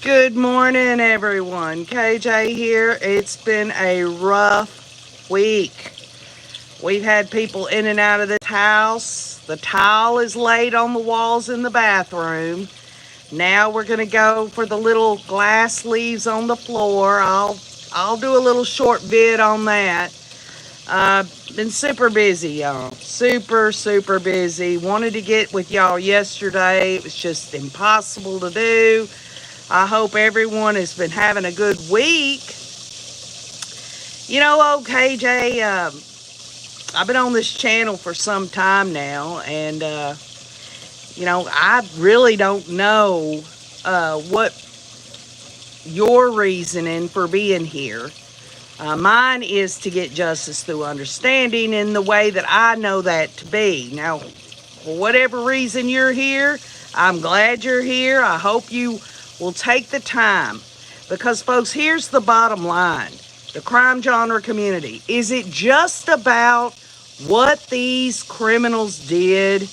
Good morning, everyone. KJ here. It's been a rough week. We've had people in and out of this house. The tile is laid on the walls in the bathroom. Now we're going to go for the little glass leaves on the floor. I'll do a little short vid on that. Been super busy, y'all. Super busy. Wanted to get with y'all yesterday. It was just impossible to do. I hope everyone has been having a good week. You know, old KJ, I've been on this channel for some time now, and, I really don't know what your reasoning for being here. Mine is to get justice through understanding in the way that I know that to be. Now, for whatever reason you're here, I'm glad you're here. I hope you will take the time. Because, folks, here's the bottom line. The crime genre community. Is it just about what these criminals did?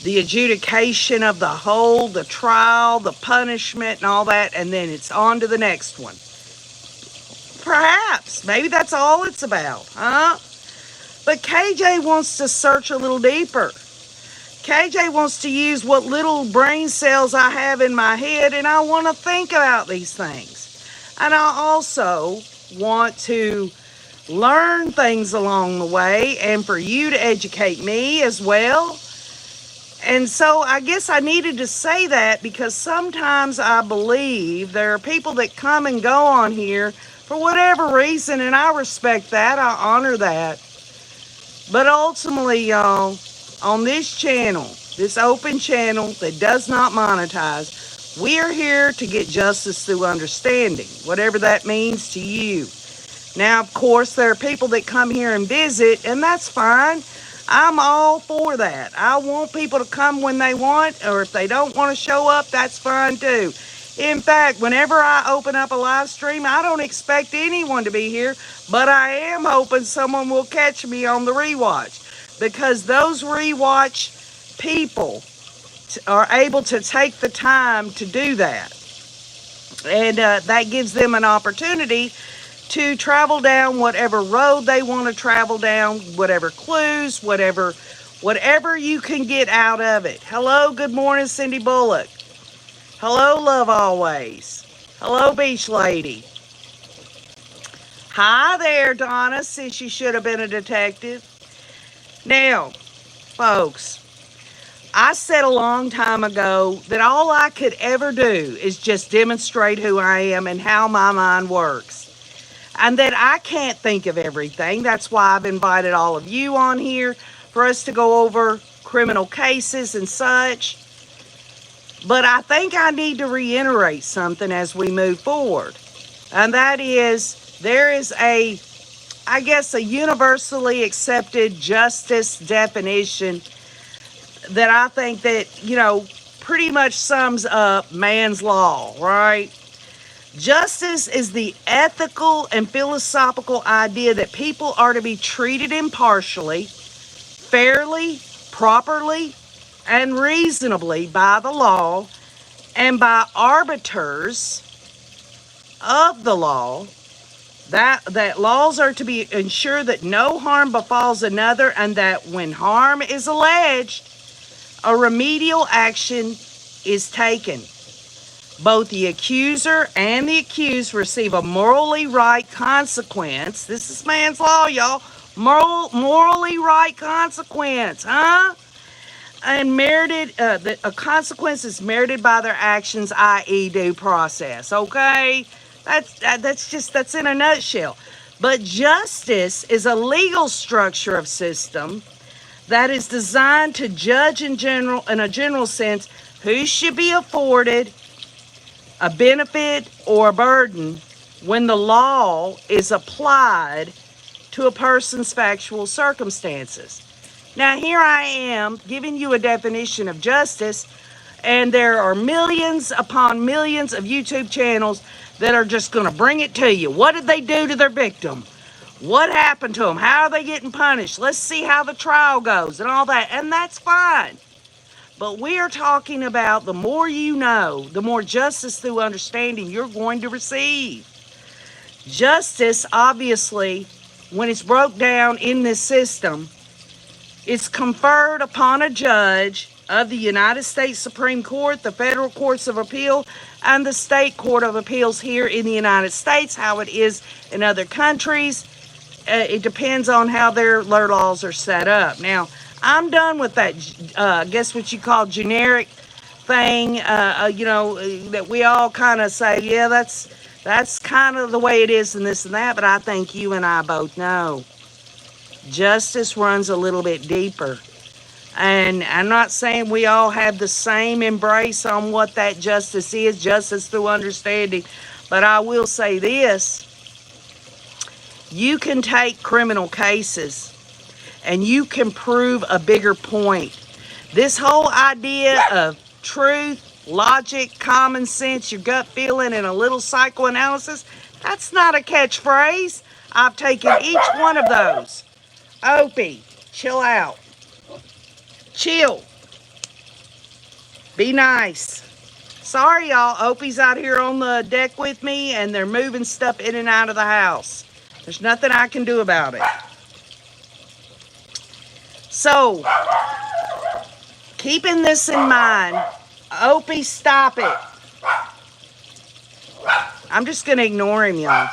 The adjudication of the whole, the trial, the punishment, and all that, and then it's on to the next one? Perhaps. Maybe that's all it's about, huh? But KJ wants to search a little deeper. KJ wants to use what little brain cells I have in my head, and I want to think about these things. And I also want to learn things along the way, and for you to educate me as well. And so I guess I needed to say that because sometimes I believe there are people that come and go on here for whatever reason, and I respect that. I honor that. But ultimately, y'all, on this channel, this open channel that does not monetize, we are here to get justice through understanding, whatever that means to you. Now, of course, there are people that come here and visit, and that's fine. I'm all for that. I want people to come when they want, or if they don't want to show up, that's fine too. In fact, whenever I open up a live stream, I don't expect anyone to be here, but I am hoping someone will catch me on the rewatch, because those rewatch people are able to take the time to do that. And that gives them an opportunity to travel down whatever road they want to travel down, whatever clues, whatever you can get out of it. Hello, good morning, Cindy Bullock. Hello, Love Always. Hello, Beach Lady. Hi there, Donna, since you should have been a detective. Now, folks, I said a long time ago that all I could ever do is just demonstrate who I am and how my mind works. And that I can't think of everything. That's why I've invited all of you on here for us to go over criminal cases and such. But I think I need to reiterate something as we move forward. And that is, there is a universally accepted justice definition that I think that, pretty much sums up man's law, right? Justice is the ethical and philosophical idea that people are to be treated impartially, fairly, properly, and reasonably by the law and by arbiters of the law. That laws are to be ensure that no harm befalls another, and that when harm is alleged, a remedial action is taken. Both the accuser and the accused receive a morally right consequence. This is man's law, y'all. Morally right consequence, huh? And merited, a consequence is merited by their actions, i.e. due process, okay? That's in a nutshell. But justice is a legal structure of system that is designed to judge in a general sense who should be afforded a benefit or a burden when the law is applied to a person's factual circumstances. Now, here I am giving you a definition of justice, and there are millions upon millions of YouTube channels that are just going to bring it to you. What did they do to their victim? What happened to them? How are they getting punished? Let's see how the trial goes and all that. And that's fine. But we are talking about the more you know, the more justice through understanding you're going to receive. Justice, obviously, when it's broke down in this system, it's conferred upon a judge of the United States Supreme Court, the federal courts of appeal, and the state court of appeals here in the United States. How it is in other countries, it depends on how their laws are set up. Now, I'm done with that, I guess what you call generic thing, that we all kind of say, yeah, that's kind of the way it is and this and that, but I think you and I both know justice runs a little bit deeper. And I'm not saying we all have the same embrace on what that justice is, justice through understanding, but I will say this. You can take criminal cases and you can prove a bigger point. This whole idea of truth, logic, common sense, your gut feeling, and a little psychoanalysis, that's not a catchphrase. I've taken each one of those. Opie, chill out. Chill. Be nice. Sorry, y'all. Opie's out here on the deck with me, and they're moving stuff in and out of the house. There's nothing I can do about it. So, keeping this in mind, Opie, stop it. I'm just going to ignore him, y'all.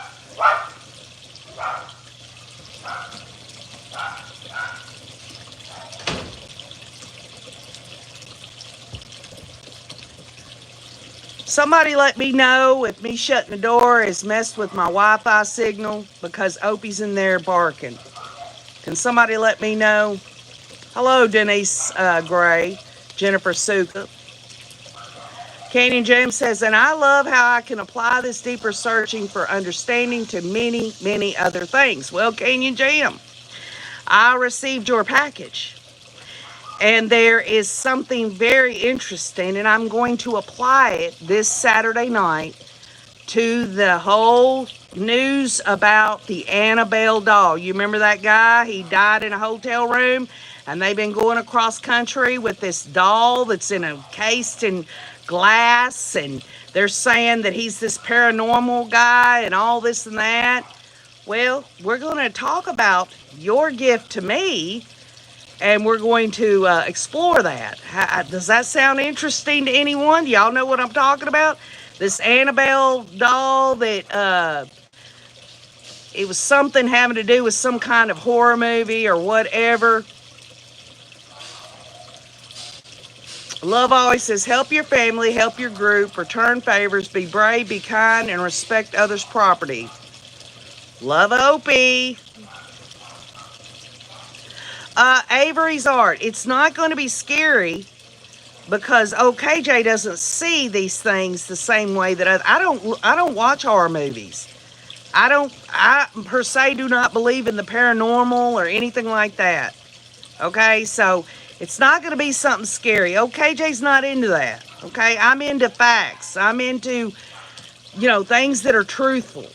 Somebody let me know if me shutting the door has messed with my Wi-Fi signal because Opie's in there barking. Can somebody let me know? Hello, Denise Gray, Jennifer Suka. Canyon James says, and I love how I can apply this deeper searching for understanding to many, many other things. Well, Canyon Jam, I received your package. And there is something very interesting, and I'm going to apply it this Saturday night to the whole news about the Annabelle doll. You remember that guy? He died in a hotel room, and they've been going across country with this doll that's encased in glass, and they're saying that he's this paranormal guy and all this and that. Well, we're going to talk about your gift to me, and we're going to explore that. Does that sound interesting to anyone? Y'all know what I'm talking about? This Annabelle doll that it was something having to do with some kind of horror movie or whatever. Love always says, help your family, help your group, return favors, be brave, be kind, and respect others' property. Love Opie. Avery's Art. It's not going to be scary because KJ doesn't see these things the same way that I don't watch horror movies. I per se do not believe in the paranormal or anything like that. Okay, so it's not going to be something scary. KJ's not into that. Okay, I'm into facts. I'm into, things that are truthful.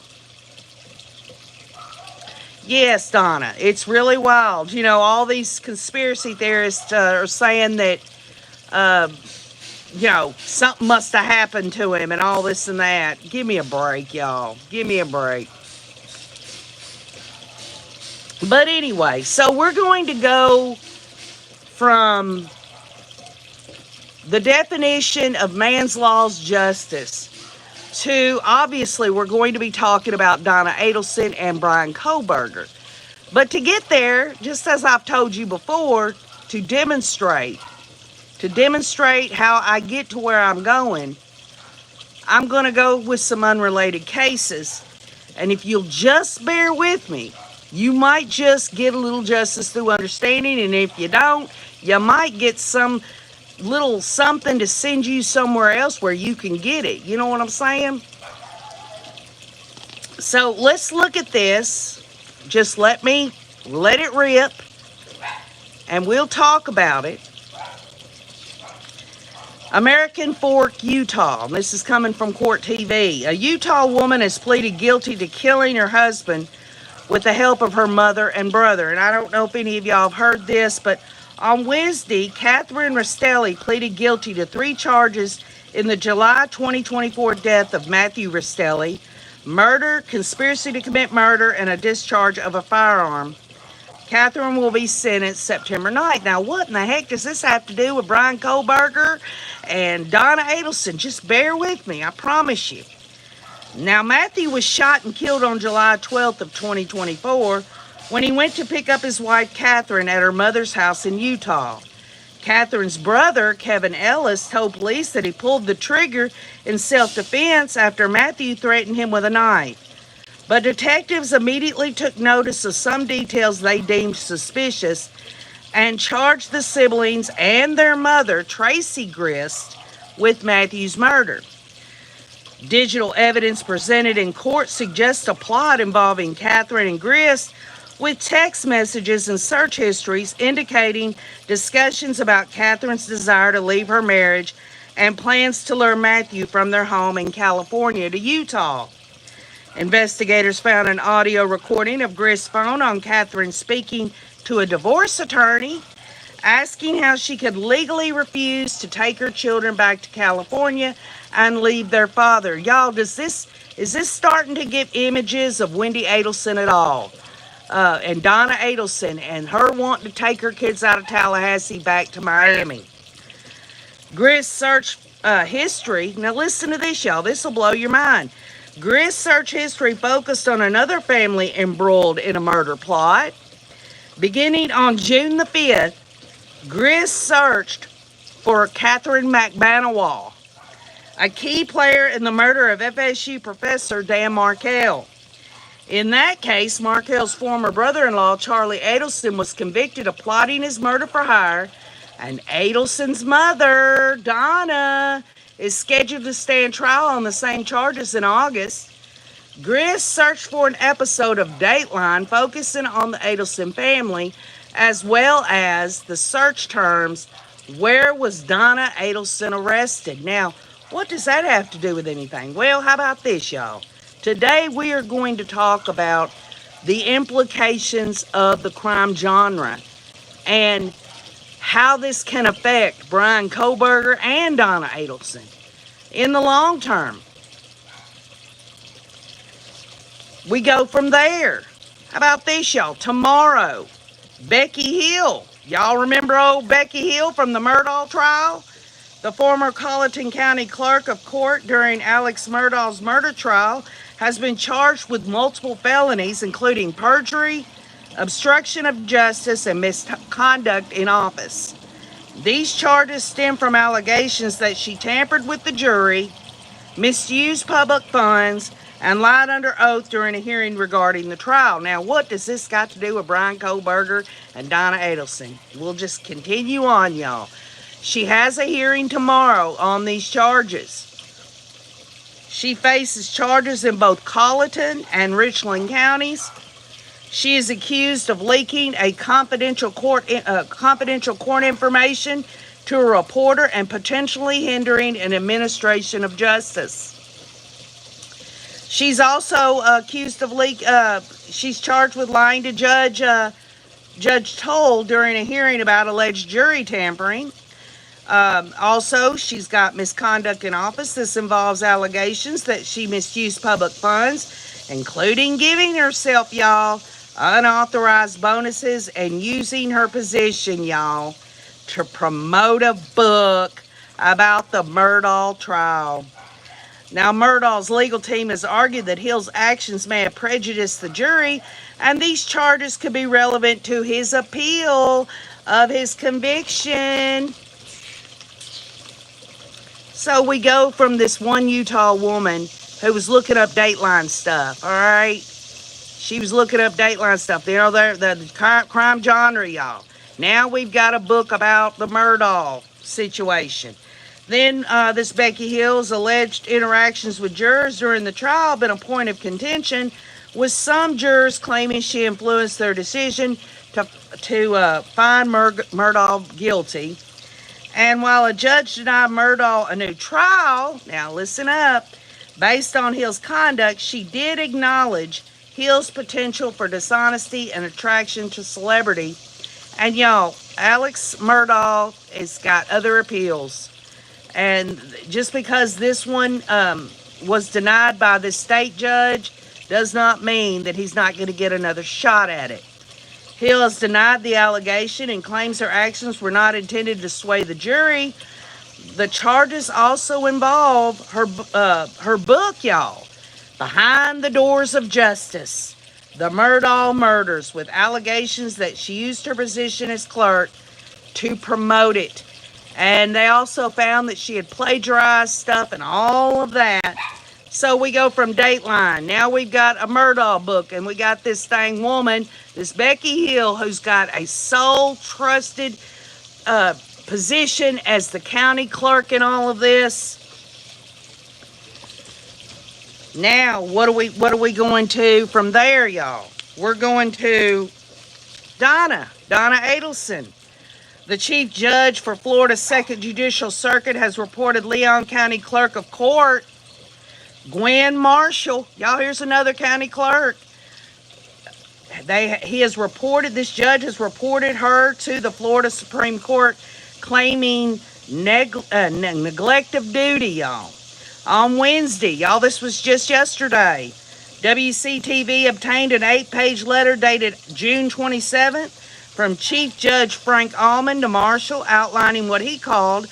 Yes, Donna, it's really wild. All these conspiracy theorists are saying that, something must have happened to him and all this and that. Give me a break, y'all. Give me a break. But anyway, so we're going to go from the definition of man's law's justice to, obviously, we're going to be talking about Donna Adelson and Brian Kohlberger. But to get there, just as I've told you before, to demonstrate how I get to where I'm going, I'm going to go with some unrelated cases. And if you'll just bear with me, you might just get a little justice through understanding. And if you don't, you might get some little something to send you somewhere else where you can get it. You know what I'm saying? So let's look at this. Just let it rip, and we'll talk about it. American Fork, Utah. This is coming from Court TV. A Utah woman has pleaded guilty to killing her husband with the help of her mother and brother. And I don't know if any of y'all have heard this, but On Wednesday, Catherine Rastelli pleaded guilty to 3 charges in the July 2024 death of Matthew Rastelli: murder, conspiracy to commit murder, and a discharge of a firearm. Catherine will be sentenced September 9th. Now, what in the heck does this have to do with Brian Kohlberger and Donna Adelson? Just bear with me, I promise you. Now, Matthew was shot and killed on July 12th of 2024 when he went to pick up his wife Catherine at her mother's house in Utah. Catherine's brother, Kevin Ellis, told police that he pulled the trigger in self-defense after Matthew threatened him with a knife. But detectives immediately took notice of some details they deemed suspicious and charged the siblings and their mother, Tracy Grist, with Matthew's murder. Digital evidence presented in court suggests a plot involving Catherine and Grist, with text messages and search histories indicating discussions about Catherine's desire to leave her marriage and plans to lure Matthew from their home in California to Utah. Investigators found an audio recording of Grist's phone on Catherine speaking to a divorce attorney, asking how she could legally refuse to take her children back to California and leave their father. Y'all, is this starting to give images of Wendy Adelson at all? And Donna Adelson and her wanting to take her kids out of Tallahassee back to Miami. Grist's search history, now listen to this, y'all, this will blow your mind. Grist's search history focused on another family embroiled in a murder plot. Beginning on June the 5th, Grist searched for Catherine McBanawa, a key player in the murder of FSU professor Dan Markell. In that case, Markell's former brother-in-law, Charlie Adelson, was convicted of plotting his murder for hire, and Adelson's mother, Donna, is scheduled to stand trial on the same charges in August. Grist searched for an episode of Dateline focusing on the Adelson family, as well as the search terms, "Where was Donna Adelson arrested?" Now, what does that have to do with anything? Well, how about this, y'all? Today we are going to talk about the implications of the crime genre and how this can affect Brian Kohlberger and Donna Adelson in the long term. We go from there. How about this, y'all? Tomorrow, Becky Hill. Y'all remember old Becky Hill from the Murdaugh trial? The former Colleton County Clerk of Court during Alex Murdaugh's murder trial has been charged with multiple felonies, including perjury, obstruction of justice, and misconduct in office. These charges stem from allegations that she tampered with the jury, misused public funds, and lied under oath during a hearing regarding the trial. Now, what does this got to do with Brian Kohlberger and Donna Adelson? We'll just continue on, y'all. She has a hearing tomorrow on these charges. She faces charges in both Colleton and Richland counties. She is accused of leaking a confidential court information to a reporter and potentially hindering an administration of justice. She's also accused of she's charged with lying to Judge Toll during a hearing about alleged jury tampering. Also, she's got misconduct in office. This involves allegations that she misused public funds, including giving herself, y'all, unauthorized bonuses and using her position, y'all, to promote a book about the Murdaugh trial. Now, Murdaugh's legal team has argued that Hill's actions may have prejudiced the jury, and these charges could be relevant to his appeal of his conviction. So we go from this one Utah woman who was looking up Dateline stuff, all right? She was looking up Dateline stuff. You know, the crime genre, y'all. Now we've got a book about the Murdaugh situation. Then this Becky Hill's alleged interactions with jurors during the trial have been a point of contention, with some jurors claiming she influenced their decision to find Murdaugh guilty. And while a judge denied Murdaugh a new trial, now listen up, based on Hill's conduct, she did acknowledge Hill's potential for dishonesty and attraction to celebrity, And y'all, Alex Murdaugh has got other appeals. And just because this one was denied by the state judge does not mean that he's not going to get another shot at it. Hill has denied the allegation and claims her actions were not intended to sway the jury. The charges also involve her book, y'all, Behind the Doors of Justice, The Murdaugh Murders, with allegations that she used her position as clerk to promote it. And they also found that she had plagiarized stuff and all of that. So we go from Dateline. Now we've got a Murdaugh book, and we got this dang woman, this Becky Hill, who's got a sole trusted position as the county clerk in all of this. Now, what are we going to from there, y'all? We're going to Donna Adelson. The chief judge for Florida's Second Judicial Circuit has reported Leon County Clerk of Court Gwen Marshall. Y'all, here's another county clerk. This judge has reported her to the Florida Supreme Court, claiming neglect of duty, y'all. On Wednesday, y'all, this was just yesterday, WCTV obtained an 8-page letter dated June 27th from Chief Judge Frank Allman to Marshall, outlining what he called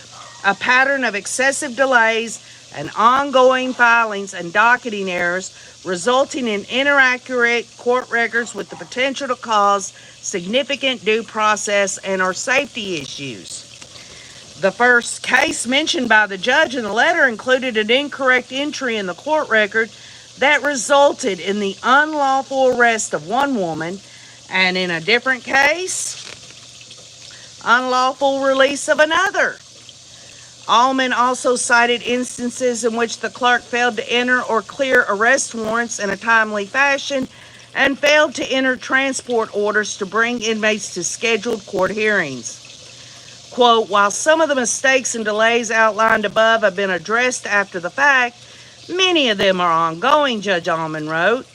a pattern of excessive delays and ongoing filings and docketing errors, resulting in inaccurate court records with the potential to cause significant due process and or safety issues. The first case mentioned by the judge in the letter included an incorrect entry in the court record that resulted in the unlawful arrest of one woman, and in a different case, unlawful release of another. Allman also cited instances in which the clerk failed to enter or clear arrest warrants in a timely fashion and failed to enter transport orders to bring inmates to scheduled court hearings. Quote, while some of the mistakes and delays outlined above have been addressed after the fact, many of them are ongoing, Judge Allman wrote.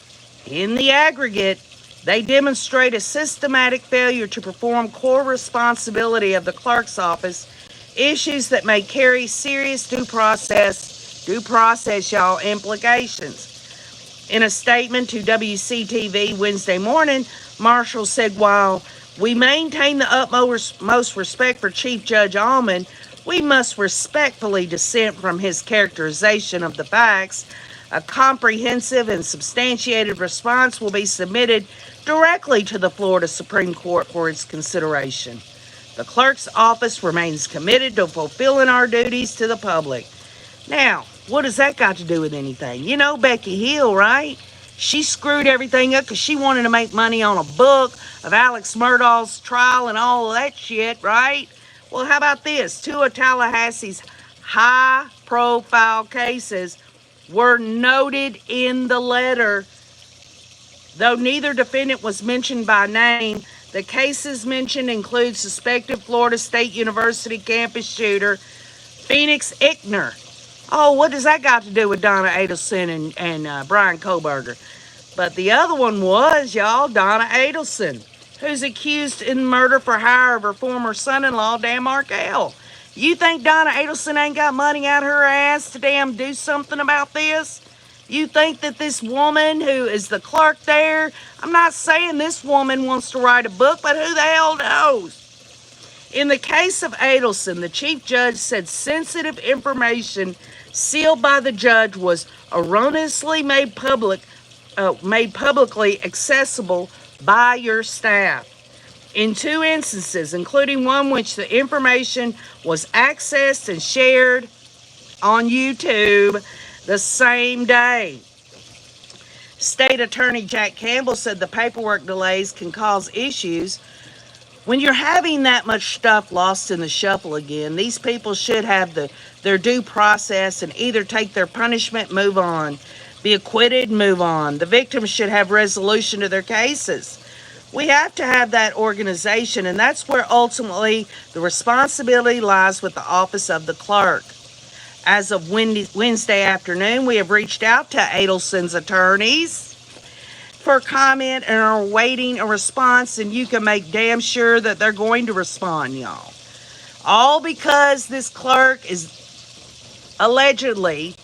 In the aggregate, they demonstrate a systematic failure to perform core responsibility of the clerk's office, issues that may carry serious due process, y'all, implications. In a statement to WCTV Wednesday morning, Marshall said, while we maintain the utmost respect for Chief Judge Allman, we must respectfully dissent from his characterization of the facts. A comprehensive and substantiated response will be submitted directly to the Florida Supreme Court for its consideration. The clerk's office remains committed to fulfilling our duties to the public. Now, what does that got to do with anything? You know Becky Hill, right? She screwed everything up because she wanted to make money on a book of Alex Murdaugh's trial and all of that shit, right? Well, how about this? Two of Tallahassee's high-profile cases were noted in the letter. Though neither defendant was mentioned by name, the cases mentioned include suspected Florida State University campus shooter Phoenix Ickner. Oh, what does that got to do with Donna Adelson and Brian Koberger? But the other one was, y'all, Donna Adelson, who's accused in murder for hire of her former son-in-law, Dan Markell. You think Donna Adelson ain't got money out her ass to damn do something about this? You think that this woman who is the clerk there, I'm not saying this woman wants to write a book, but who the hell knows? In the case of Adelson, the chief judge said sensitive information sealed by the judge was erroneously made publicly accessible by your staff. In two instances, including one which the information was accessed and shared on YouTube the same day. State Attorney Jack Campbell said the paperwork delays can cause issues. When you're having that much stuff lost in the shuffle again, these people should have their due process and either take their punishment, move on, be acquitted, move on. The victims should have resolution to their cases. We have to have that organization, and that's where ultimately the responsibility lies with the office of the clerk. As of Wednesday afternoon, we have reached out to Adelson's attorneys, for comment and are awaiting a response, and you can make damn sure that they're going to respond, y'all. All because this clerk is allegedly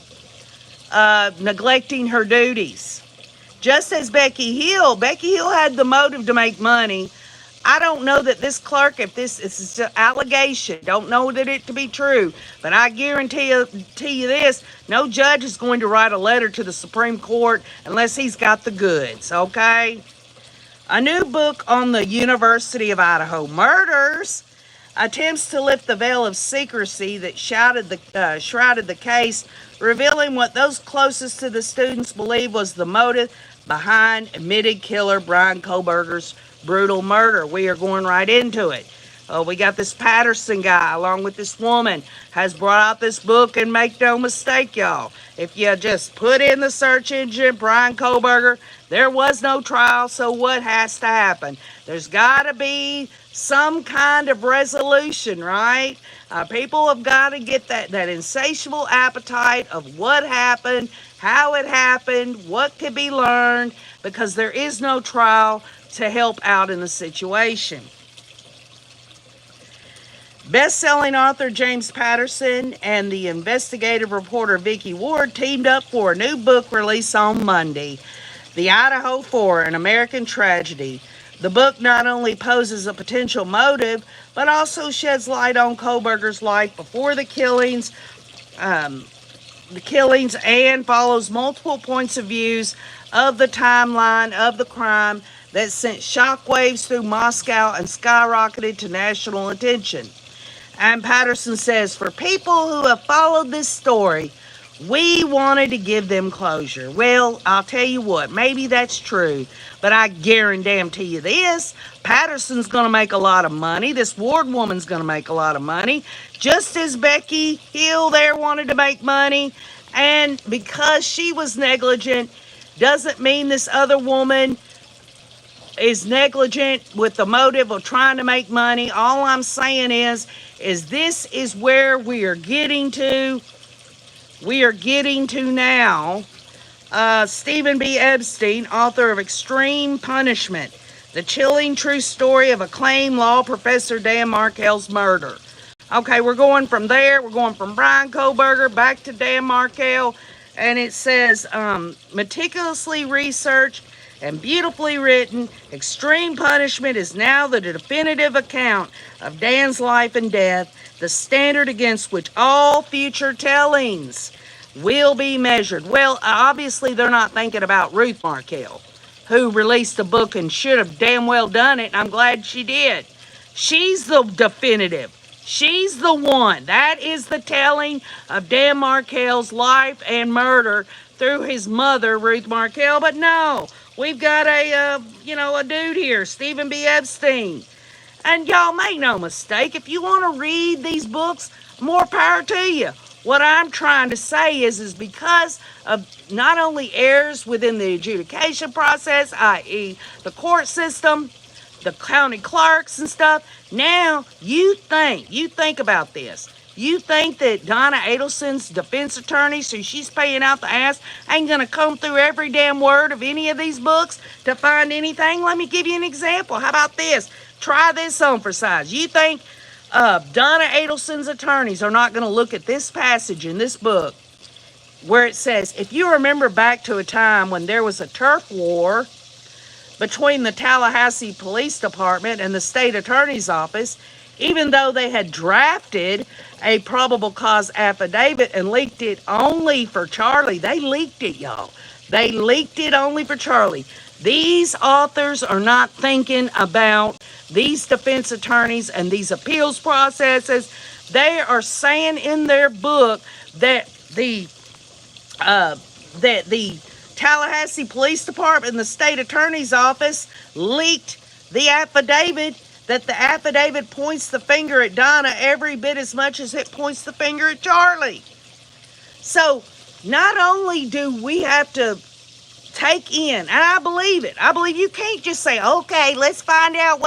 neglecting her duties. Just as Becky Hill had the motive to make money. I don't know that this clerk, if this is an allegation, don't know that it to be true, but I guarantee you this, no judge is going to write a letter to the Supreme Court unless he's got the goods, okay? A new book on the University of Idaho murders attempts to lift the veil of secrecy that shrouded the case, revealing what those closest to the students believe was the motive behind admitted killer Brian Koberger's brutal murder. We are going right into it. We got this Patterson guy, along with this woman, has brought out this book, and make no mistake, y'all. If you just put in the search engine, Brian Koberger, there was no trial, so what has to happen? There's got to be some kind of resolution, right? People have got to get that insatiable appetite of what happened, how it happened, what could be learned, because there is no trial to help out in the situation. Best-selling author James Patterson and the investigative reporter Vicki Ward teamed up for a new book release on Monday, The Idaho Four, An American Tragedy. The book not only poses a potential motive, but also sheds light on Koberger's life before the killings, and follows multiple points of views of the timeline of the crime that sent shockwaves through Moscow and skyrocketed to national attention. And Patterson says, for people who have followed this story, we wanted to give them closure. Well, I'll tell you what, maybe that's true, but I guarantee you this, Patterson's going to make a lot of money. This Ward woman's going to make a lot of money, just as Becky Hill there wanted to make money. And because she was negligent, doesn't mean this other woman is negligent with the motive of trying to make money. All I'm saying is this is where we are getting to. We are getting to now. Stephen B. Epstein, author of Extreme Punishment, the chilling true story of acclaimed law professor Dan Markel's murder. Okay, we're going from there. We're going from Brian Koberger back to Dan Markel. And it says, meticulously researched and beautifully written, Extreme Punishment is now the definitive account of Dan's life and death, the standard against which all future tellings will be measured. Well, obviously they're not thinking about Ruth Markel, who released a book and should have damn well done it, and I'm glad she did. She's the definitive. She's the one. That is the telling of Dan Markel's life and murder through his mother, Ruth Markel. But no, we've got a dude here, Stephen B. Epstein. And y'all make no mistake, if you want to read these books, more power to you. What I'm trying to say is because of not only errors within the adjudication process, i.e. the court system, the county clerks and stuff, now you think about this. You think that Donna Adelson's defense attorney, so she's paying out the ass, ain't going to comb through every damn word of any of these books to find anything? Let me give you an example. How about this? Try this on for size. You think Donna Adelson's attorneys are not going to look at this passage in this book where it says, if you remember back to a time when there was a turf war between the Tallahassee Police Department and the state attorney's office, even though they had drafted a probable cause affidavit and leaked it only for Charlie. They leaked it, y'all. They leaked it only for Charlie. These authors are not thinking about these defense attorneys and these appeals processes. They are saying in their book that the Tallahassee Police Department and the state attorney's office leaked the affidavit, that the affidavit points the finger at Donna every bit as much as it points the finger at Charlie. So not only do we have to take in, and I believe it. I believe you can't just say, okay, let's find out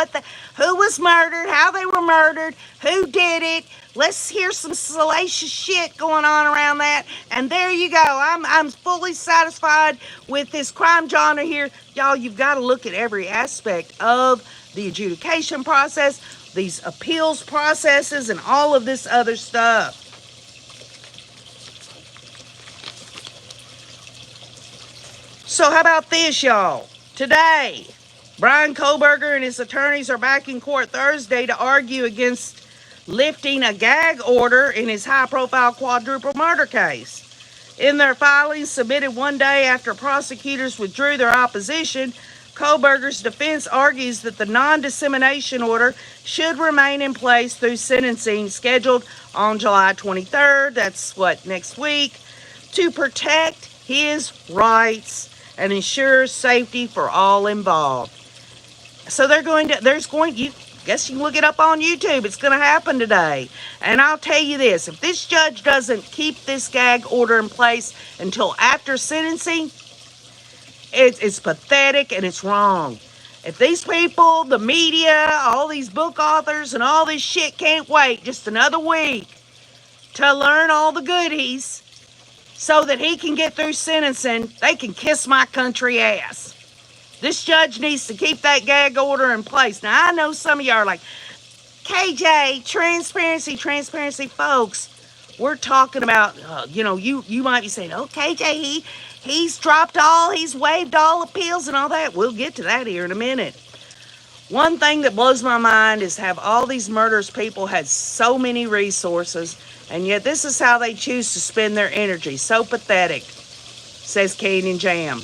who was murdered, how they were murdered, who did it. Let's hear some salacious shit going on around that, and there you go. I'm fully satisfied with this crime genre here. Y'all, you've got to look at every aspect of the adjudication process, these appeals processes, and all of this other stuff. So how about this, y'all? Today, Bryan Kohberger and his attorneys are back in court Thursday to argue against lifting a gag order in his high-profile quadruple murder case. In their filings submitted one day after prosecutors withdrew their opposition, Kohberger's defense argues that the non-dissemination order should remain in place through sentencing scheduled on July 23rd, that's next week, to protect his rights and ensure safety for all involved. So you guess you can look it up on YouTube. It's going to happen today. And I'll tell you this, if this judge doesn't keep this gag order in place until after sentencing, it's pathetic and it's wrong. If these people, the media, all these book authors and all this shit can't wait just another week to learn all the goodies so that he can get through sentencing, they can kiss my country ass. This judge needs to keep that gag order in place. Now, I know some of y'all are like, KJ, transparency, folks. We're talking about, you might be saying, oh, KJ, he's waived all appeals and all that. We'll get to that here in a minute. One thing that blows my mind is have all these murderous people had so many resources, and yet this is how they choose to spend their energy. So pathetic, says Canyon Jam.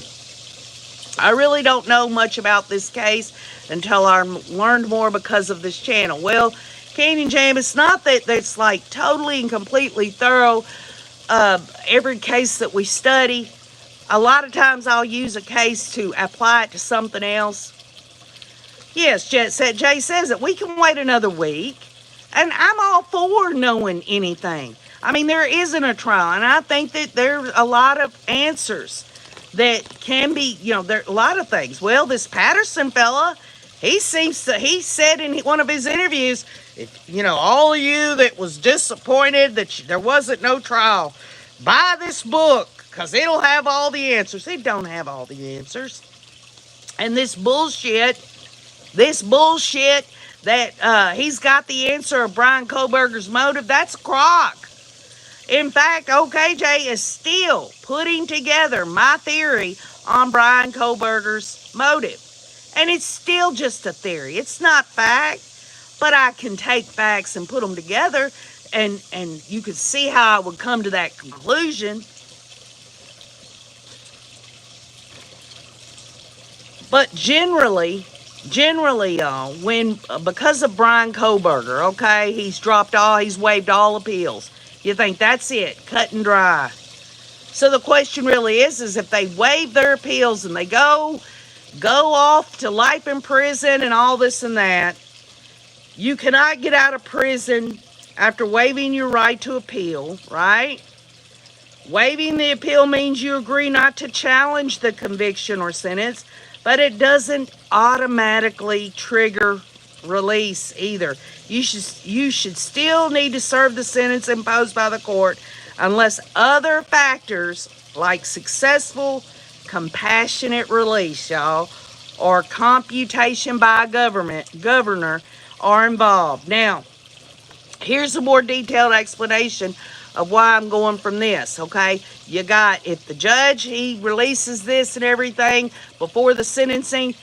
I really don't know much about this case until I learned more because of this channel. Well, Canyon Jam, it's not that it's like totally and completely thorough. Every case that we study, a lot of times I'll use a case to apply it to something else. Yes, Jay says that we can wait another week, and I'm all for knowing anything. I mean, there isn't a trial, and I think that there's a lot of answers that can be, there are a lot of things. Well, this Patterson fella, he said in one of his interviews, all of you that was disappointed that there wasn't no trial, buy this book because it'll have all the answers. It don't have all the answers. And this bullshit that he's got the answer of Bryan Kohberger's motive, that's a crock. In fact, OKJ is still putting together my theory on Bryan Kohberger's motive. And it's still just a theory. It's not fact, but I can take facts and put them together, and you can see how I would come to that conclusion. But generally, because of Bryan Kohberger, okay, he's waived all appeals. You think that's it, cut and dry. So the question really is if they waive their appeals and they go off to life in prison and all this and that, you cannot get out of prison after waiving your right to appeal, right? Waiving the appeal means you agree not to challenge the conviction or sentence, but it doesn't automatically trigger release either. You should still need to serve the sentence imposed by the court unless other factors like successful compassionate release, y'all, or computation by a governor are involved. Now, here's a more detailed explanation of why I'm going from this, okay? You got, if the judge, he releases this and everything before the sentencing,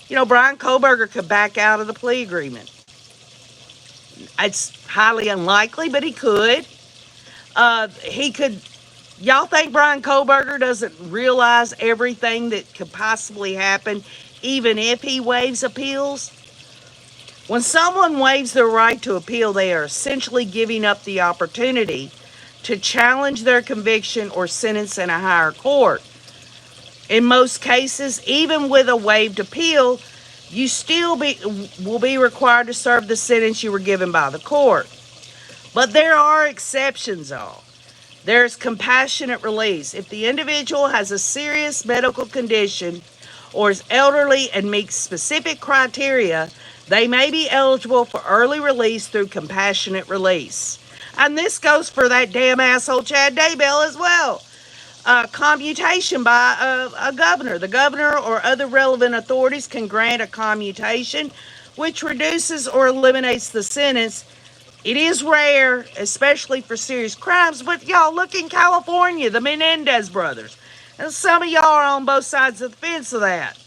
Bryan Kohberger could back out of the plea agreement. It's highly unlikely, but he could. Y'all think Bryan Kohberger doesn't realize everything that could possibly happen, even if he waives appeals? When someone waives their right to appeal, they are essentially giving up the opportunity to challenge their conviction or sentence in a higher court. In most cases, even with a waived appeal, you still will be required to serve the sentence you were given by the court. But there are exceptions, though. There's compassionate release. If the individual has a serious medical condition or is elderly and meets specific criteria, they may be eligible for early release through compassionate release. And this goes for that damn asshole Chad Daybell as well. Commutation by a governor. The governor or other relevant authorities can grant a commutation, which reduces or eliminates the sentence. It is rare, especially for serious crimes, but y'all, look in California, the Menendez brothers. And some of y'all are on both sides of the fence of that.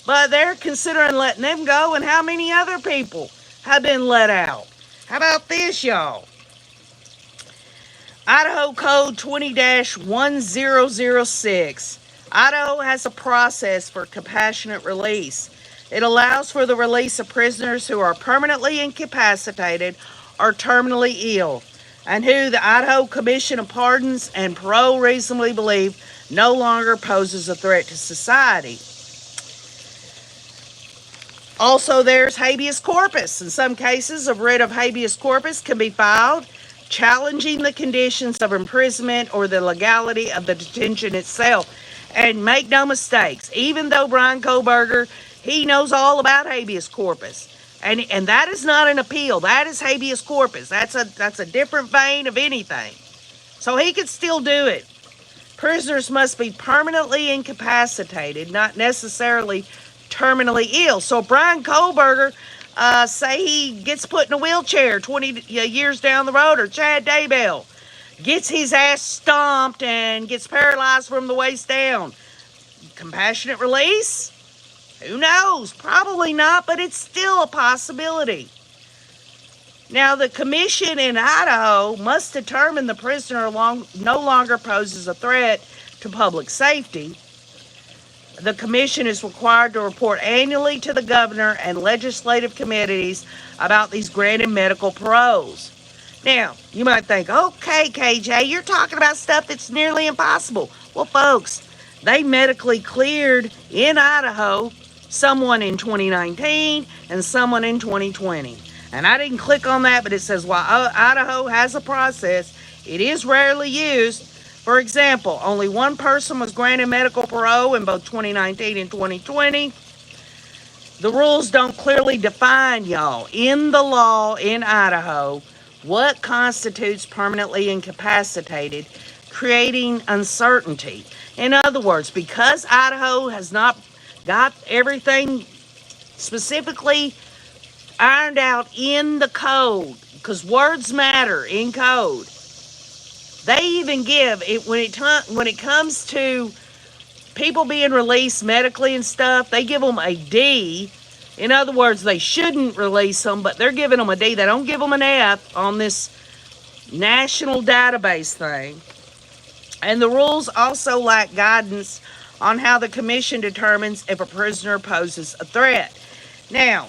But they're considering letting them go, and how many other people have been let out? How about this, y'all? Idaho Code 20-1006. Idaho has a process for compassionate release. It allows for the release of prisoners who are permanently incapacitated or terminally ill, and who the Idaho Commission of Pardons and Parole reasonably believe no longer poses a threat to society. Also, there's habeas corpus. In some cases, a writ of habeas corpus can be filed challenging the conditions of imprisonment or the legality of the detention itself. And make no mistakes, even though Brian Koberger, he knows all about habeas corpus. And that is not an appeal. That is habeas corpus. That's a different vein of anything. So he could still do it. Prisoners must be permanently incapacitated, not necessarily terminally ill. So Brian Koberger, say he gets put in a wheelchair 20 years down the road, or Chad Daybell gets his ass stomped and gets paralyzed from the waist down. Compassionate release? Who knows? Probably not, but it's still a possibility. Now, the commission in Idaho must determine the prisoner no longer poses a threat to public safety. The commission is required to report annually to the governor and legislative committees about these granted medical paroles. Now, you might think, okay, KJ, you're talking about stuff that's nearly impossible. Well, folks, they medically cleared in Idaho someone in 2019 and someone in 2020. And I didn't click on that, but it says while Idaho has a process, it is rarely used. For example, only one person was granted medical parole in both 2019 and 2020. The rules don't clearly define, y'all, in the law in Idaho, what constitutes permanently incapacitated, creating uncertainty. In other words, because Idaho has not got everything specifically ironed out in the code, because words matter in code. They even give it when it comes to people being released medically and stuff, they give them a D. In other words, they shouldn't release them, but they're giving them a D. They don't give them an F on this national database thing. And the rules also lack guidance on how the commission determines if a prisoner poses a threat. Now,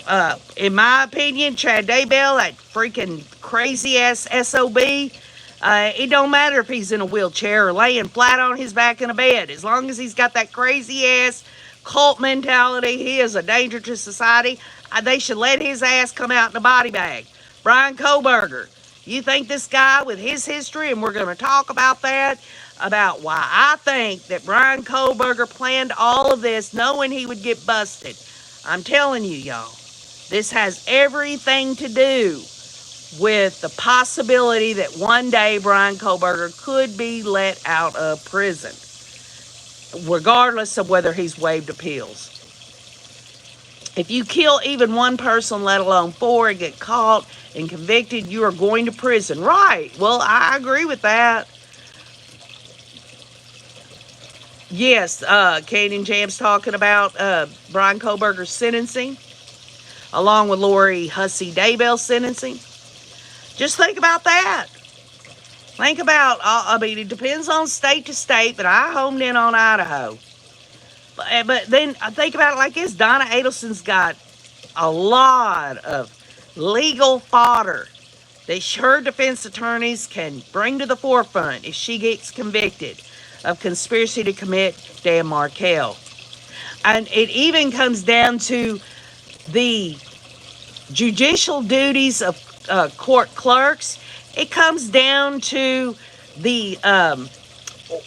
in my opinion, Chad Daybell, that freaking crazy-ass SOB, it don't matter if he's in a wheelchair or laying flat on his back in a bed. As long as he's got that crazy-ass cult mentality, he is a danger to society. They should let his ass come out in a body bag. Brian Koberger, you think this guy with his history, and we're going to talk about that, about why I think that Brian Koberger planned all of this knowing he would get busted. I'm telling you, y'all, this has everything to do with the possibility that one day Brian Koberger could be let out of prison, regardless of whether he's waived appeals. If you kill even one person, let alone four, and get caught and convicted, you are going to prison. Right. Well, I agree with that. Yes, Canyon Jam's talking about Brian Koberger's sentencing, along with Lori Hussey Daybell's sentencing. Just think about that. Think about, it depends on state to state, but I homed in on Idaho. But then I think about it like this. Donna Adelson's got a lot of legal fodder that her defense attorneys can bring to the forefront if she gets convicted of conspiracy to commit Dan Markell. And it even comes down to the judicial duties of court clerks. It comes down to the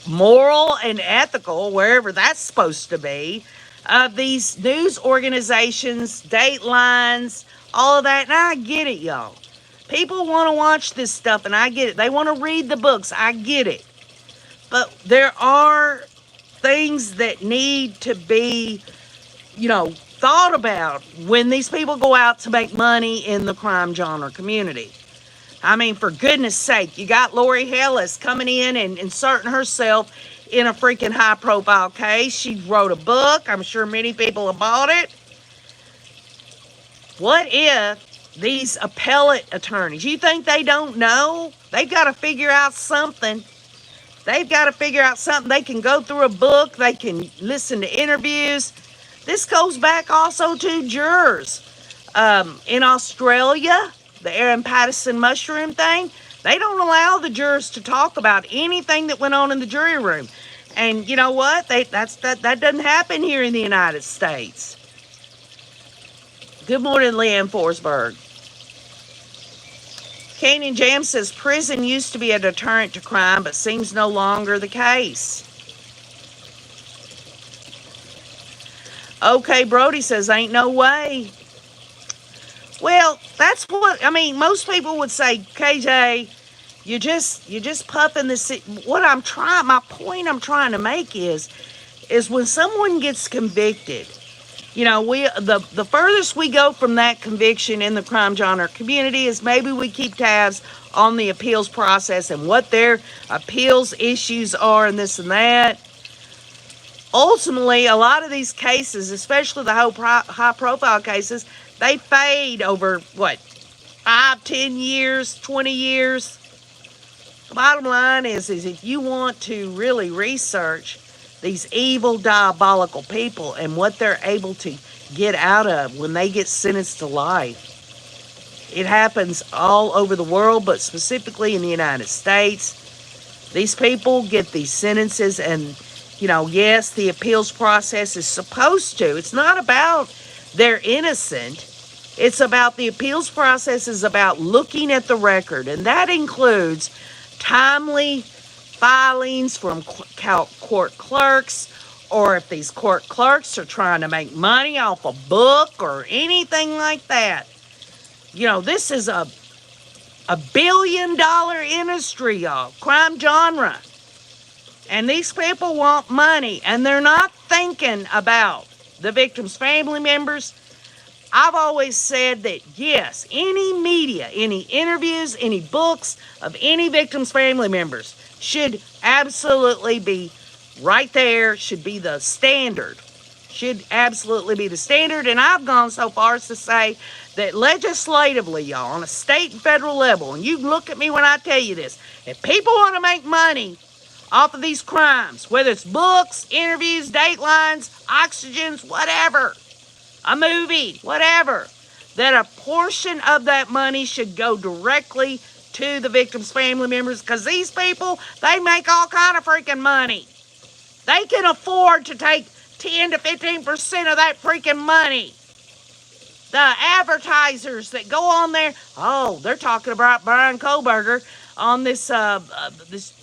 moral and ethical, wherever that's supposed to be, of these news organizations, Datelines, all of that. And I get it, y'all. People want to watch this stuff, and I get it. They want to read the books. I get it. But there are things that need to be, thought about when these people go out to make money in the crime genre community. I mean, for goodness sake, you got Lori Hellis coming in and inserting herself in a freaking high profile case. She wrote a book. I'm sure many people have bought it. What if these appellate attorneys, you think they don't know? They've got to figure out something. They've got to figure out something. They can go through a book. They can listen to interviews. This goes back also to jurors. In Australia, the Aaron Patterson mushroom thing, they don't allow the jurors to talk about anything that went on in the jury room. And you know what? That doesn't happen here in the United States. Good morning, Leanne Forsberg. Canyon Jam says prison used to be a deterrent to crime, but seems no longer the case. Okay, Brody says ain't no way. Well, that's what I mean. Most people would say, KJ, you're just puffing this. My point I'm trying to make is when someone gets convicted, the furthest we go from that conviction in the crime genre community is maybe we keep tabs on the appeals process and what their appeals issues are and this and that. Ultimately, a lot of these cases, especially the high-profile cases, they fade over, 5, 10 years, 20 years. The bottom line is if you want to really research these evil, diabolical people and what they're able to get out of when they get sentenced to life, it happens all over the world, but specifically in the United States. These people get these sentences and yes, the appeals process is supposed to. It's not about they're innocent. It's about the appeals process is about looking at the record, and that includes timely filings from court clerks, or if these court clerks are trying to make money off a book or anything like that. This is a billion-dollar industry, y'all, crime genre. And these people want money, and they're not thinking about the victims' family members. I've always said that, yes, any media, any interviews, any books of any victims' family members should absolutely be right there, should be the standard. Should absolutely be the standard. And I've gone so far as to say that legislatively, y'all, on a state and federal level, and you look at me when I tell you this, if people want to make money off of these crimes, whether it's books, interviews, datelines, oxygens, whatever, a movie, whatever, that a portion of that money should go directly to the victims' family members, because these people, they make all kind of freaking money. They can afford to take 10 to 15% of that freaking money. The advertisers that go on there, they're talking about Brian Kohlberger on this this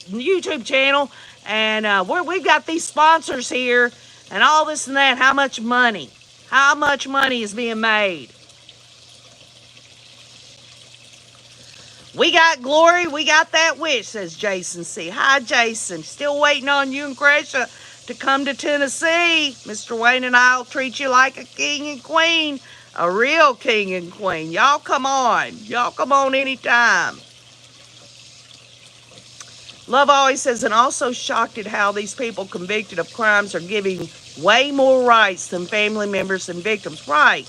YouTube channel, and we've got these sponsors here and all this and that. How much money is being made? We got glory, we got that wish, says Jason C. Hi, Jason. Still waiting on you and Gresha to come to Tennessee. Mr. Wayne and I will treat you like a king and queen, a real king and queen. Y'all come on anytime. Love always says, and also shocked at how these people convicted of crimes are giving way more rights than family members and victims. Right.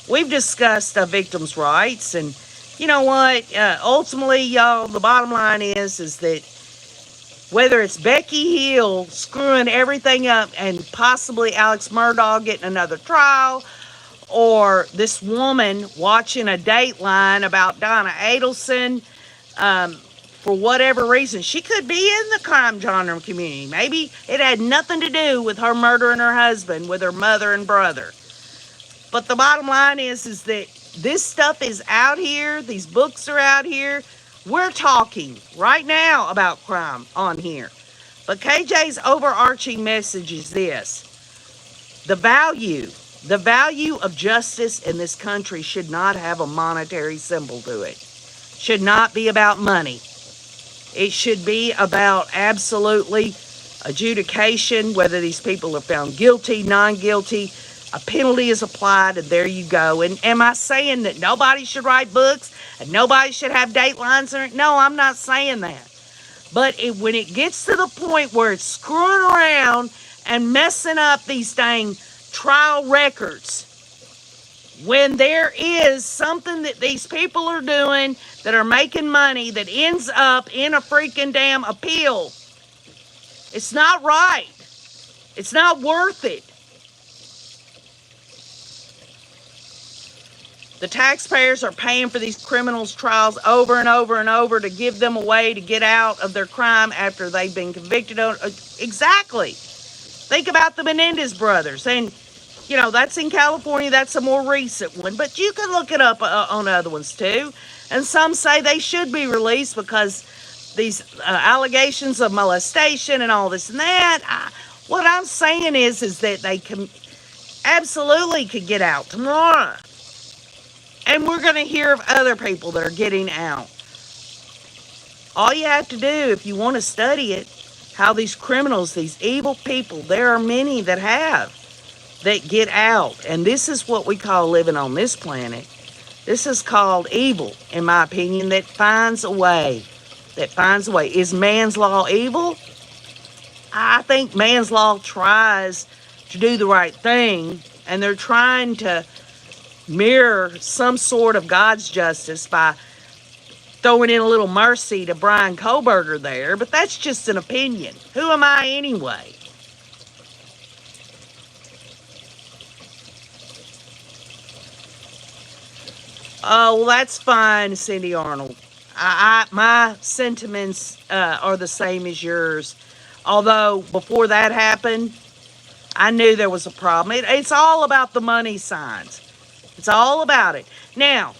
We've discussed victims' rights, and you know what? Ultimately, y'all, the bottom line is that whether it's Becky Hill screwing everything up and possibly Alex Murdaugh getting another trial, or this woman watching a Dateline about Donna Adelson, for whatever reason, she could be in the crime genre community. Maybe it had nothing to do with her murdering her husband with her mother and brother. But the bottom line is that this stuff is out here. These books are out here. We're talking right now about crime on here. But KJ's overarching message is this. The value of justice in this country should not have a monetary symbol to it. Should not be about money. It should be about absolutely adjudication, whether these people are found guilty, non-guilty, a penalty is applied, and there you go. And am I saying that nobody should write books and nobody should have datelines? No, I'm not saying that. But when it gets to the point where it's screwing around and messing up these dang trial records, when there is something that these people are doing that are making money that ends up in a freaking damn appeal, it's not right. It's not worth it. The taxpayers are paying for these criminals' trials over and over and over to give them a way to get out of their crime after they've been convicted. Exactly. Think about the Menendez brothers. And, you know, that's in California. That's a more recent one. But you can look it up on other ones, too. And some say they should be released because these allegations of molestation and all this and that. What I'm saying is that they can absolutely could get out tomorrow. And we're going to hear of other people that are getting out. All you have to do, if you want to study it, how these criminals, these evil people, there are many that get out. And this is what we call living on this planet. This is called evil, in my opinion, that finds a way. Is man's law evil? I think man's law tries to do the right thing, and they're trying to mirror some sort of God's justice by throwing in a little mercy to Brian Koberger there, but that's just an opinion. Who am I anyway? Oh, well, that's fine, Cindy Arnold. My sentiments are the same as yours. Although, before that happened, I knew there was a problem. It's all about the money signs. It's all about it. Now,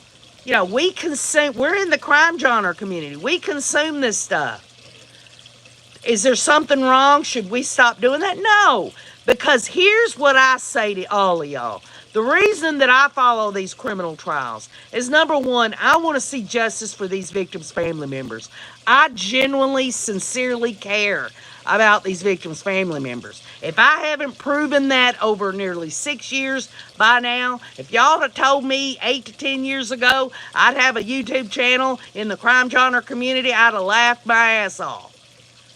you know, we're in the crime genre community. We consume this stuff. Is there something wrong? Should we stop doing that? No, because here's what I say to all of y'all. The reason that I follow these criminal trials is, number one, I want to see justice for these victims' family members. I genuinely, sincerely care about these victims' family members. If I haven't proven that over nearly 6 years by now, if y'all had told me 8 to 10 years ago I'd have a YouTube channel in the crime genre community, I'd have laughed my ass off.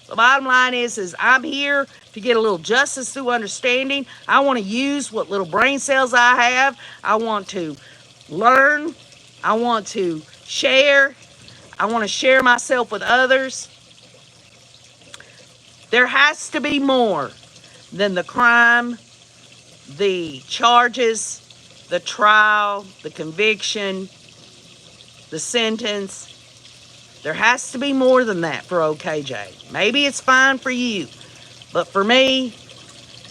The bottom line is I'm here to get a little justice through understanding. I want to use what little brain cells I have. I want to learn. I want to share. I want to share myself with others. There has to be more than the crime, the charges, the trial, the conviction, the sentence. There has to be more than that for OKJ. Maybe it's fine for you, but for me,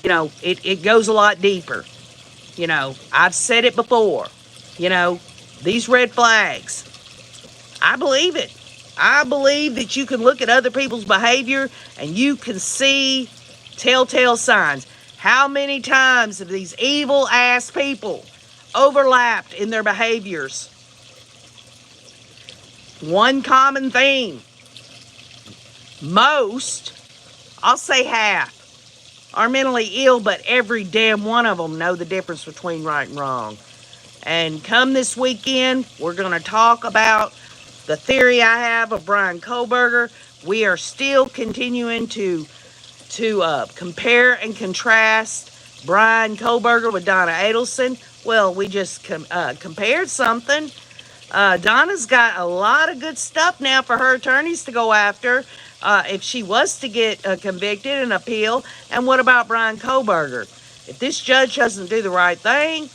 you know, it goes a lot deeper. You know, I've said it before. You know, these red flags, I believe it. I believe that you can look at other people's behavior and you can see telltale signs. How many times have these evil ass people overlapped in their behaviors? One common theme. Most, I'll say half, are mentally ill, but every damn one of them know the difference between right and wrong. And come this weekend, we're going to talk about the theory I have of Brian Koberger. We are still continuing to compare and contrast Brian Koberger with Donna Adelson. Well, we just compared something. Donna's got a lot of good stuff now for her attorneys to go after if she was to get convicted and appeal. And what about Brian Koberger? If this judge doesn't do the right thing,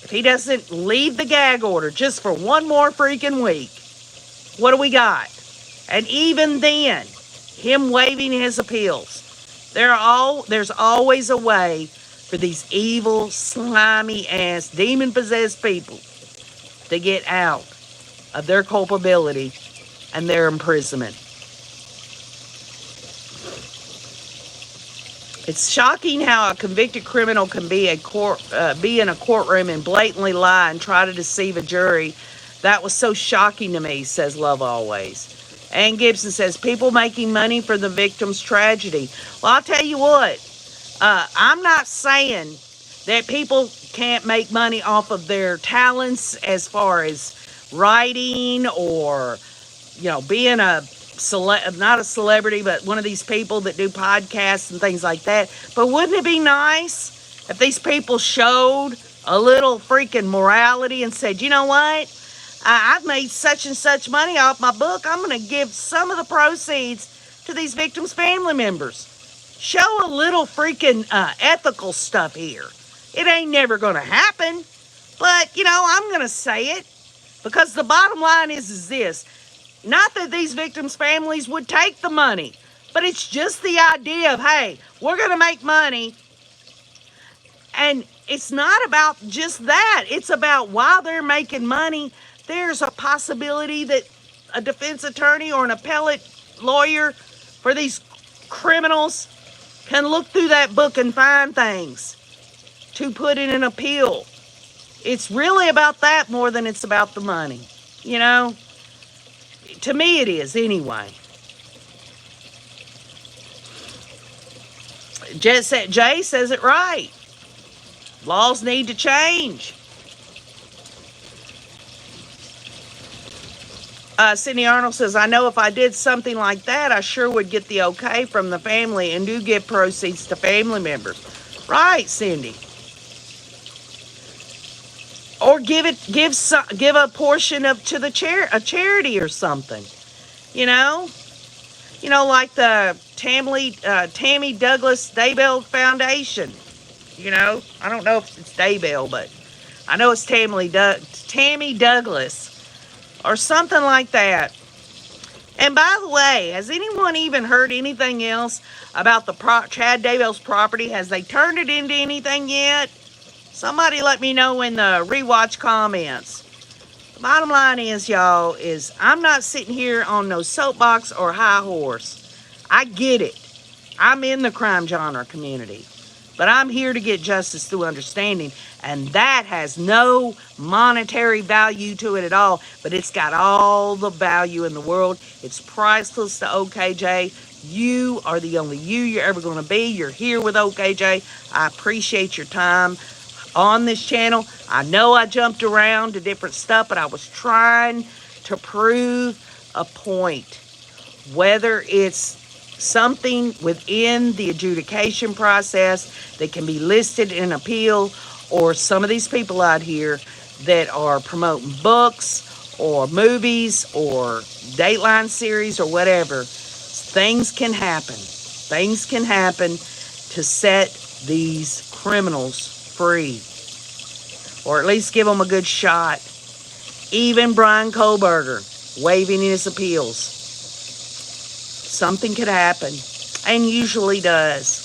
if he doesn't leave the gag order just for one more freaking week, what do we got? And even then, him waiving his appeals. There's always a way for these evil, slimy ass, demon-possessed people to get out of their culpability and their imprisonment. It's shocking how a convicted criminal can be in a courtroom and blatantly lie and try to deceive a jury. That was so shocking to me, says Love Always. Ann Gibson says, people making money for the victim's tragedy. Well, I'll tell you what, I'm not saying that people can't make money off of their talents as far as writing or, being not a celebrity, but one of these people that do podcasts and things like that. But wouldn't it be nice if these people showed a little freaking morality and said, you know what? I've made such and such money off my book. I'm going to give some of the proceeds to these victims' family members. Show a little freaking ethical stuff here. It ain't never going to happen. But, I'm going to say it. Because the bottom line is this. Not that these victims' families would take the money. But it's just the idea of, hey, we're going to make money. And it's not about just that. It's about while they're making money, there's a possibility that a defense attorney or an appellate lawyer for these criminals can look through that book and find things to put in an appeal. It's really about that more than it's about the money. To me it is anyway. Jay says it right. Laws need to change. Sydney Arnold says, I know if I did something like that, I sure would get the okay from the family and do give proceeds to family members. Right, Cindy. Or give a portion of to the a charity or something. Like the Tammy Douglas Daybell Foundation. I don't know if it's Daybell, but I know it's Tammy Douglas. Or something like that. And by the way, has anyone even heard anything else about the Chad Daybell's property? Has they turned it into anything yet? Somebody let me know in the rewatch comments. The bottom line is, y'all, is I'm not sitting here on no soapbox or high horse. I get it. I'm in the crime genre community. But I'm here to get justice through understanding. And that has no monetary value to it at all. But it's got all the value in the world. It's priceless to OKJ. You are the only you're ever going to be. You're here with OKJ. I appreciate your time on this channel. I know I jumped around to different stuff, but I was trying to prove a point. Whether it's something within the adjudication process that can be listed in appeal, or some of these people out here that are promoting books or movies or Dateline series or whatever, things can happen. Things can happen to set these criminals free, or at least give them a good shot. Even Brian Kohlberger waiving his appeals. Something could happen, and usually does.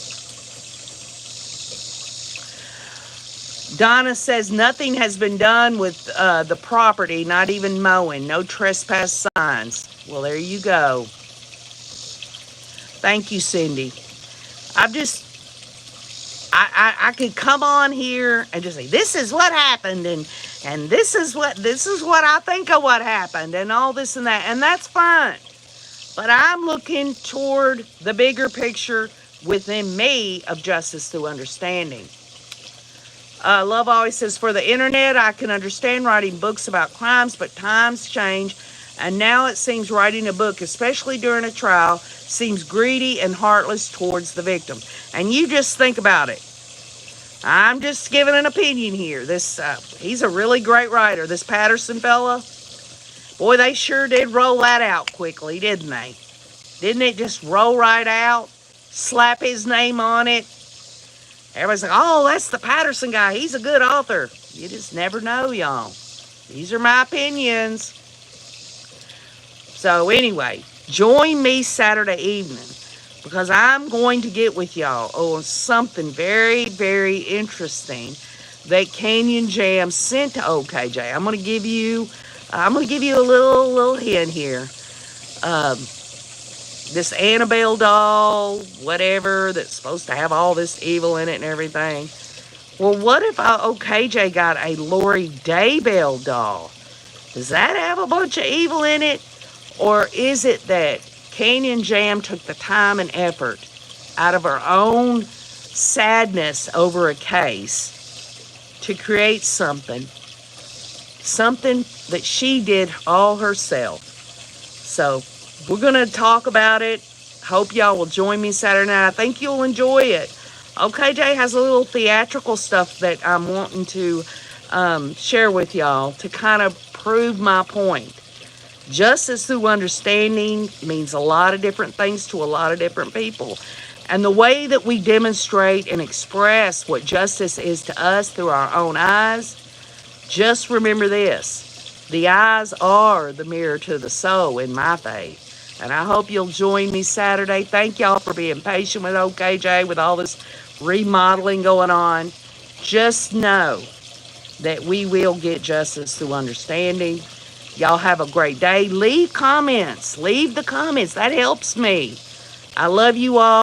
Donna says nothing has been done with the property, not even mowing, no trespass signs. Well, there you go. Thank you, Cindy. I could come on here and just say, this is what happened, and this is what I think of what happened, and all this and that, and that's fine. But I'm looking toward the bigger picture within me of justice through understanding. Love always says, for the internet, I can understand writing books about crimes, but times change, and now it seems writing a book, especially during a trial, seems greedy and heartless towards the victim. And you just think about it. I'm just giving an opinion here. He's a really great writer, this Patterson fella. Boy, they sure did roll that out quickly, didn't they? Didn't it just roll right out? Slap his name on it. Everybody's like, oh, that's the Patterson guy. He's a good author. You just never know, y'all. These are my opinions. So anyway, join me Saturday evening, because I'm going to get with y'all on something very, very interesting that Canyon Jam sent to OKJ. I'm going to give you I'm gonna give you a little hint here. Um, this Annabelle doll, whatever, that's supposed to have all this evil in it and everything. Well, what if OKJ got a Lori Daybell doll? Does that have a bunch of evil in it? Or is it that Canyon Jam took the time and effort out of her own sadness over a case to create something that she did all herself? So we're going to talk about it. Hope y'all will join me Saturday night. I think you'll enjoy it. OKJ has a little theatrical stuff that I'm wanting to share with y'all to kind of prove my point. Justice through understanding means a lot of different things to a lot of different people. And the way that we demonstrate and express what justice is to us through our own eyes, just remember this: the eyes are the mirror to the soul in my faith. And I hope you'll join me Saturday. Thank y'all for being patient with OKJ with all this remodeling going on. Just know that we will get justice through understanding. Y'all have a great day. Leave comments. Leave the comments. That helps me. I love you all.